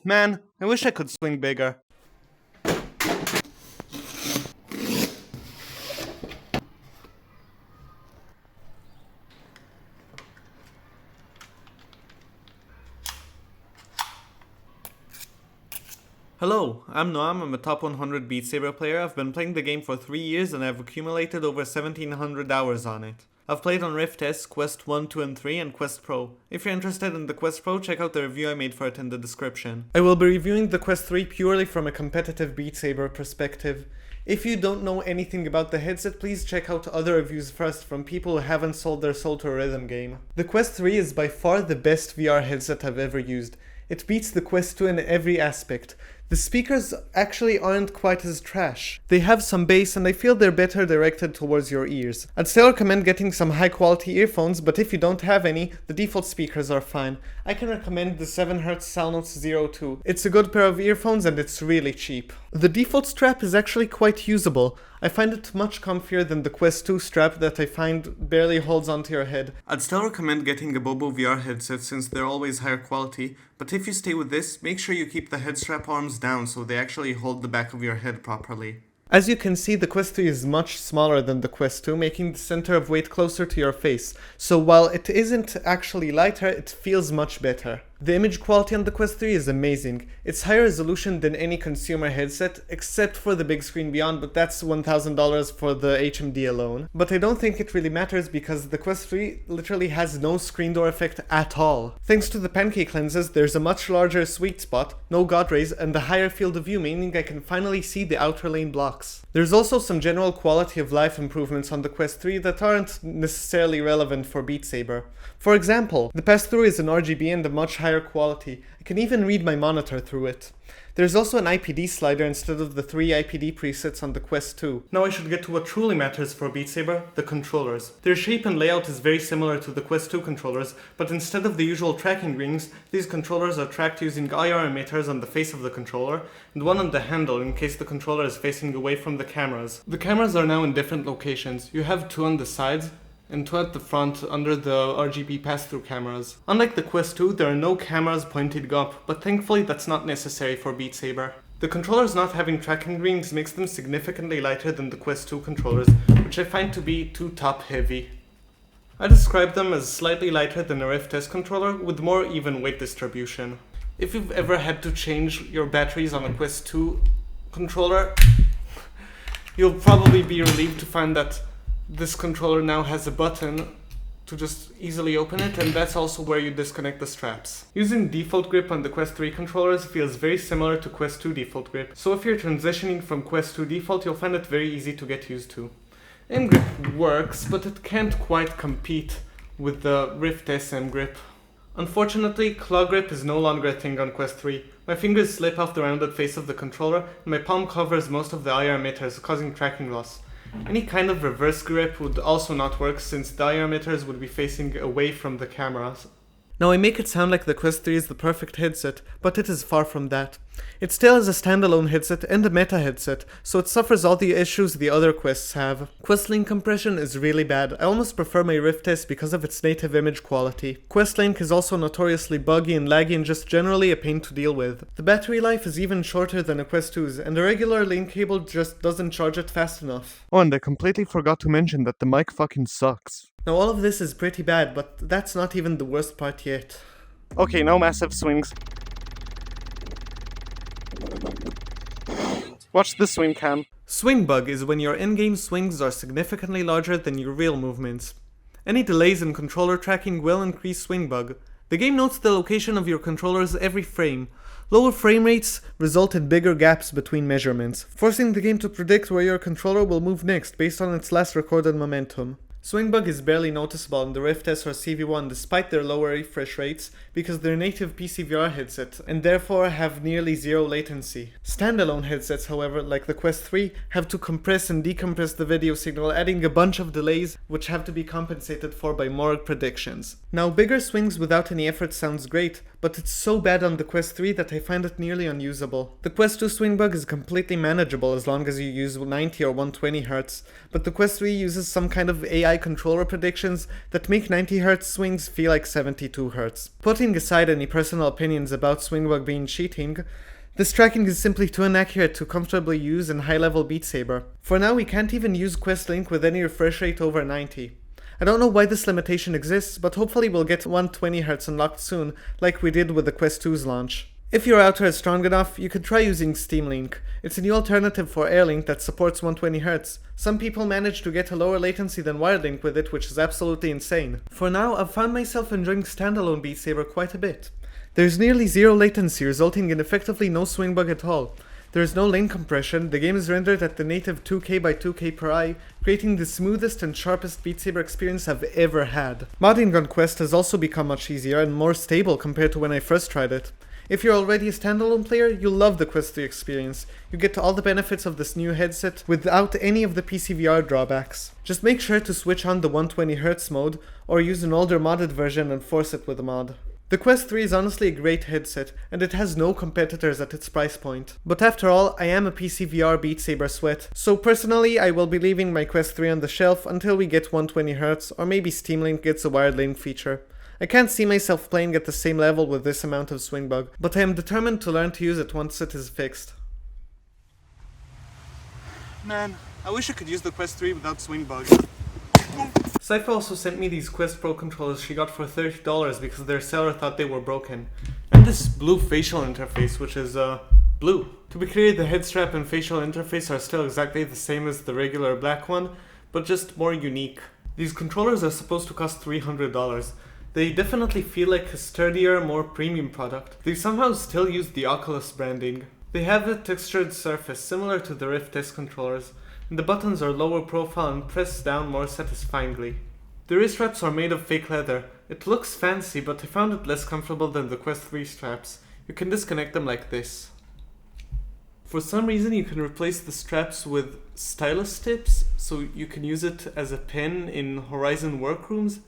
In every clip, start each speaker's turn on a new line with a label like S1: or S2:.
S1: Man, I wish I could swing bigger. Hello, I'm Noam. I'm a top 100 Beat Saber player. I've been playing the game for 3 years and I've accumulated over 1700 hours on it. I've played on Rift S, Quest 1, 2 and 3, and Quest Pro. If you're interested in the Quest Pro, check out the review I made for it in the description. I will be reviewing the Quest 3 purely from a competitive Beat Saber perspective. If you don't know anything about the headset, please check out other reviews first from people who haven't sold their soul to a rhythm game. The Quest 3 is by far the best VR headset I've ever used. It beats the Quest 2 in every aspect. The speakers actually aren't quite as trash. They have some bass and I feel they're better directed towards your ears. I'd still recommend getting some high quality earphones, but if you don't have any, the default speakers are fine. I can recommend the 7Hz Soundnotes 02. It's a good pair of earphones and it's really cheap. The default strap is actually quite usable. I find it much comfier than the Quest 2 strap that I find barely holds onto your head. I'd still recommend getting a Bobo VR headset since they're always higher quality, but if you stay with this, make sure you keep the head strap arms down so they actually hold the back of your head properly. As you can see, the Quest 3 is much smaller than the Quest 2, making the center of weight closer to your face, so while it isn't actually lighter, it feels much better. The image quality on the Quest 3 is amazing. It's higher resolution than any consumer headset, except for the big screen beyond, but that's $1,000 for the HMD alone. But I don't think it really matters because the Quest 3 literally has no screen door effect at all. Thanks to the pancake lenses, there's a much larger sweet spot, no God rays, and a higher field of view, meaning I can finally see the outer lane blocks. There's also some general quality of life improvements on the Quest 3 that aren't necessarily relevant for Beat Saber. For example, the pass-through is an RGB and a much higher quality. I can even read my monitor through it. There's also an IPD slider instead of the 3 IPD presets on the Quest 2. Now I should get to what truly matters for Beat Saber, the controllers. Their shape and layout is very similar to the Quest 2 controllers, but instead of the usual tracking rings, these controllers are tracked using IR emitters on the face of the controller, and one on the handle in case the controller is facing away from the cameras. The cameras are now in different locations. You have 2 on the sides, and 2 at the front under the RGB pass-through cameras. Unlike the Quest 2, there are no cameras pointing up, but thankfully that's not necessary for Beat Saber. The controllers not having tracking rings makes them significantly lighter than the Quest 2 controllers, which I find to be too top-heavy. I describe them as slightly lighter than a Rift S controller with more even weight distribution. If you've ever had to change your batteries on a Quest 2 controller, you'll probably be relieved to find that this controller now has a button to just easily open it, and that's also where you disconnect the straps. Using default grip on the Quest 3 controllers feels very similar to Quest 2 default grip, so if you're transitioning from Quest 2 default, you'll find it very easy to get used to. M grip works, but it can't quite compete with the Rift S M grip. Unfortunately, claw grip is no longer a thing on Quest 3. My fingers slip off the rounded face of the controller, and my palm covers most of the IR emitters, causing tracking loss. Any kind of reverse grip would also not work since the IR emitters would be facing away from the cameras. Now I make it sound like the Quest 3 is the perfect headset, but it is far from that. It still has a standalone headset and a meta headset, so it suffers all the issues the other Quests have. Quest Link compression is really bad. I almost prefer my Rift S because of its native image quality. Quest Link is also notoriously buggy and laggy and just generally a pain to deal with. The battery life is even shorter than a Quest 2's, and a regular link cable just doesn't charge it fast enough. Oh, and I completely forgot to mention that the mic fucking sucks. Now all of this is pretty bad, but that's not even the worst part yet. Okay, no massive swings. Watch the swing cam. Swingbug is when your in-game swings are significantly larger than your real movements. Any delays in controller tracking will increase swingbug. The game notes the location of your controllers every frame. Lower frame rates result in bigger gaps between measurements, forcing the game to predict where your controller will move next based on its last recorded momentum. Swingbug is barely noticeable in the Rift S or CV1 despite their lower refresh rates because they're native PC VR headsets and therefore have nearly zero latency. Standalone headsets, however, like the Quest 3, have to compress and decompress the video signal, adding a bunch of delays which have to be compensated for by more predictions. Now, bigger swings without any effort sounds great, but it's so bad on the Quest 3 that I find it nearly unusable. The Quest 2 Swingbug is completely manageable as long as you use 90 or 120 Hz, but the Quest 3 uses some kind of AI AI controller predictions that make 90Hz swings feel like 72Hz. Putting aside any personal opinions about swingbug being cheating, this tracking is simply too inaccurate to comfortably use in high-level Beat Saber. For now, we can't even use Quest Link with any refresh rate over 90. I don't know why this limitation exists, but hopefully we'll get 120Hz unlocked soon, like we did with the Quest 2's launch. If your router is strong enough, you could try using Steam Link. It's a new alternative for Airlink that supports 120Hz. Some people manage to get a lower latency than Wired with it, which is absolutely insane. For now, I've found myself enjoying standalone Beat Saber quite a bit. There's nearly zero latency, resulting in effectively no swing bug at all. There is no lane compression, the game is rendered at the native 2K by 2K per eye, creating the smoothest and sharpest Beat Saber experience I've ever had. Modding on Quest has also become much easier and more stable compared to when I first tried it. If you're already a standalone player, you'll love the Quest 3 experience. You get all the benefits of this new headset without any of the PCVR drawbacks. Just make sure to switch on the 120Hz mode, or use an older modded version and force it with a mod. The Quest 3 is honestly a great headset, and it has no competitors at its price point. But after all, I am a PCVR Beat Saber sweat, so personally I will be leaving my Quest 3 on the shelf until we get 120Hz, or maybe Steam Link gets a wired link feature. I can't see myself playing at the same level with this amount of swing bug, but I am determined to learn to use it once it is fixed. Man, I wish I could use the Quest 3 without swing bug. Cypher also sent me these Quest Pro controllers she got for $30 because their seller thought they were broken. And this blue facial interface, which is, blue. To be clear, the head strap and facial interface are still exactly the same as the regular black one, but just more unique. These controllers are supposed to cost $300. They definitely feel like a sturdier, more premium product. They somehow still use the Oculus branding. They have a textured surface similar to the Rift S controllers, and the buttons are lower profile and press down more satisfyingly. The wrist straps are made of fake leather. It looks fancy, but I found it less comfortable than the Quest 3 straps. You can disconnect them like this. For some reason you can replace the straps with stylus tips, so you can use it as a pen in Horizon workrooms.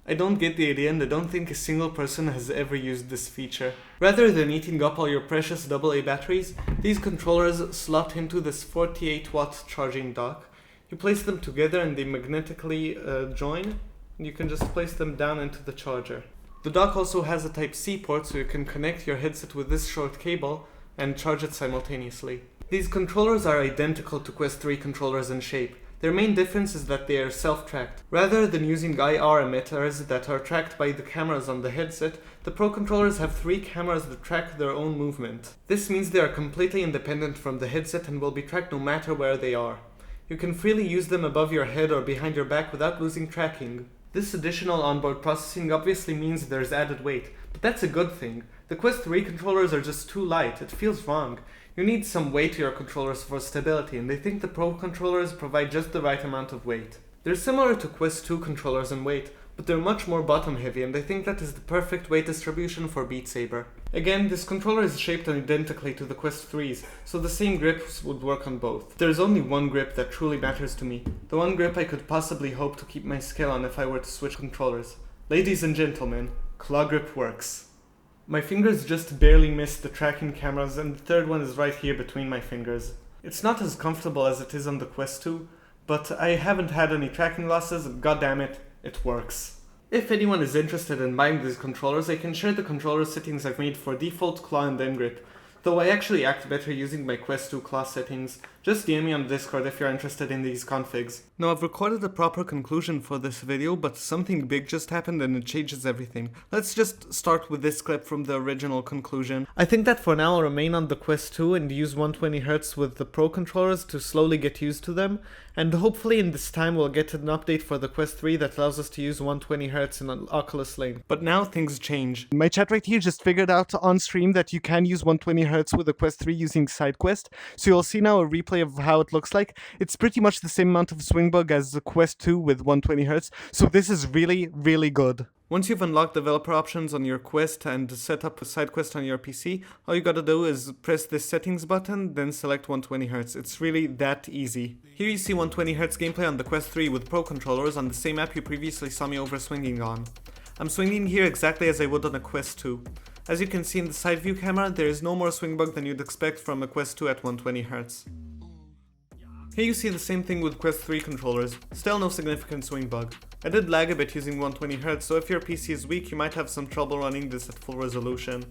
S1: I don't get the idea, and I don't think a single person has ever used this feature. Rather than eating up all your precious AA batteries, these controllers slot into this 48-watt charging dock. You place them together and they magnetically join, and you can just place them down into the charger. The dock also has a Type-C port, so you can connect your headset with this short cable and charge it simultaneously. These controllers are identical to Quest 3 controllers in shape. Their main difference is that they are self-tracked. Rather than using IR emitters that are tracked by the cameras on the headset, the Pro controllers have 3 cameras that track their own movement. This means they are completely independent from the headset and will be tracked no matter where they are. You can freely use them above your head or behind your back without losing tracking. This additional onboard processing obviously means there's added weight, but that's a good thing. The Quest 3 controllers are just too light, it feels wrong. You need some weight to your controllers for stability, and they think the Pro controllers provide just the right amount of weight. They're similar to Quest 2 controllers in weight, but they're much more bottom heavy, and I think that is the perfect weight distribution for Beat Saber. Again, this controller is shaped identically to the Quest 3's, so the same grips would work on both. There's only one grip that truly matters to me, the one grip I could possibly hope to keep my skill on if I were to switch controllers. Ladies and gentlemen, claw grip works. My fingers just barely missed the tracking cameras, and the third one is right here between my fingers. It's not as comfortable as it is on the Quest 2, but I haven't had any tracking losses, and goddammit, it works. If anyone is interested in buying these controllers, I can share the controller settings I've made for default claw and end grip, though I actually act better using my Quest 2 claw settings. Just DM me on Discord if you're interested in these configs. Now, I've recorded a proper conclusion for this video, but something big just happened and it changes everything. Let's just start with this clip from the original conclusion. I think that for now I'll remain on the Quest 2 and use 120Hz with the Pro controllers to slowly get used to them, and hopefully in this time we'll get an update for the Quest 3 that allows us to use 120Hz in an Oculus lane. But now things change. My chat right here just figured out on stream that you can use 120Hz with the Quest 3 using SideQuest, so you'll see now a replay of how it looks like. It's pretty much the same amount of swing bug as the Quest 2 with 120Hz, so this is really good. Once you've unlocked developer options on your Quest and set up a SideQuest on your PC, all you gotta do is press this settings button, then select 120Hz. It's really that easy. Here you see 120Hz gameplay on the Quest 3 with Pro controllers on the same app you previously saw me over swinging on. I'm swinging here exactly as I would on a Quest 2. As you can see in the side view camera, there is no more swing bug than you'd expect from a Quest 2 at 120Hz. Here you see the same thing with Quest 3 controllers, still no significant swing bug. I did lag a bit using 120Hz, so if your PC is weak you might have some trouble running this at full resolution.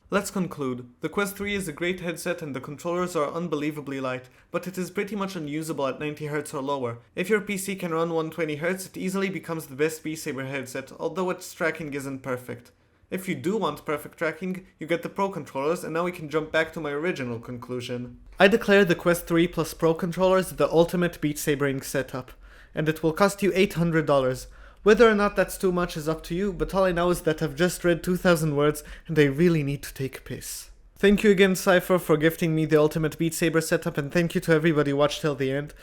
S1: Let's conclude. The Quest 3 is a great headset and the controllers are unbelievably light, but it is pretty much unusable at 90Hz or lower. If your PC can run 120Hz, it easily becomes the best Beat Saber headset, although its tracking isn't perfect. If you do want perfect tracking, you get the Pro controllers, and now we can jump back to my original conclusion. I declare the Quest 3 plus Pro controllers the ultimate Beat Sabering setup, and it will cost you $800. Whether or not that's too much is up to you, but all I know is that I've just read 2,000 words and I really need to take a piss. Thank you again, Cypher, for gifting me the ultimate Beat Saber setup, and thank you to everybody who watched till the end.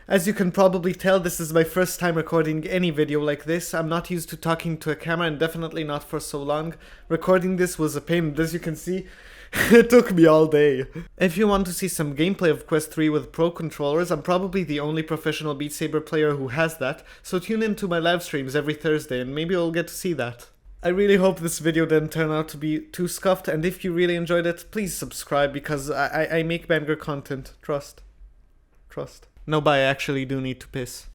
S1: As you can probably tell, this is my first time recording any video like this. I'm not used to talking to a camera and definitely not for so long. Recording this was a pain, and as you can see, it took me all day. If you want to see some gameplay of Quest 3 with Pro controllers, I'm probably the only professional Beat Saber player who has that, so tune in to my live streams every Thursday and maybe you'll get to see that. I really hope this video didn't turn out to be too scuffed, and if you really enjoyed it, please subscribe because I make banger content. Trust. No, but I actually do need to piss.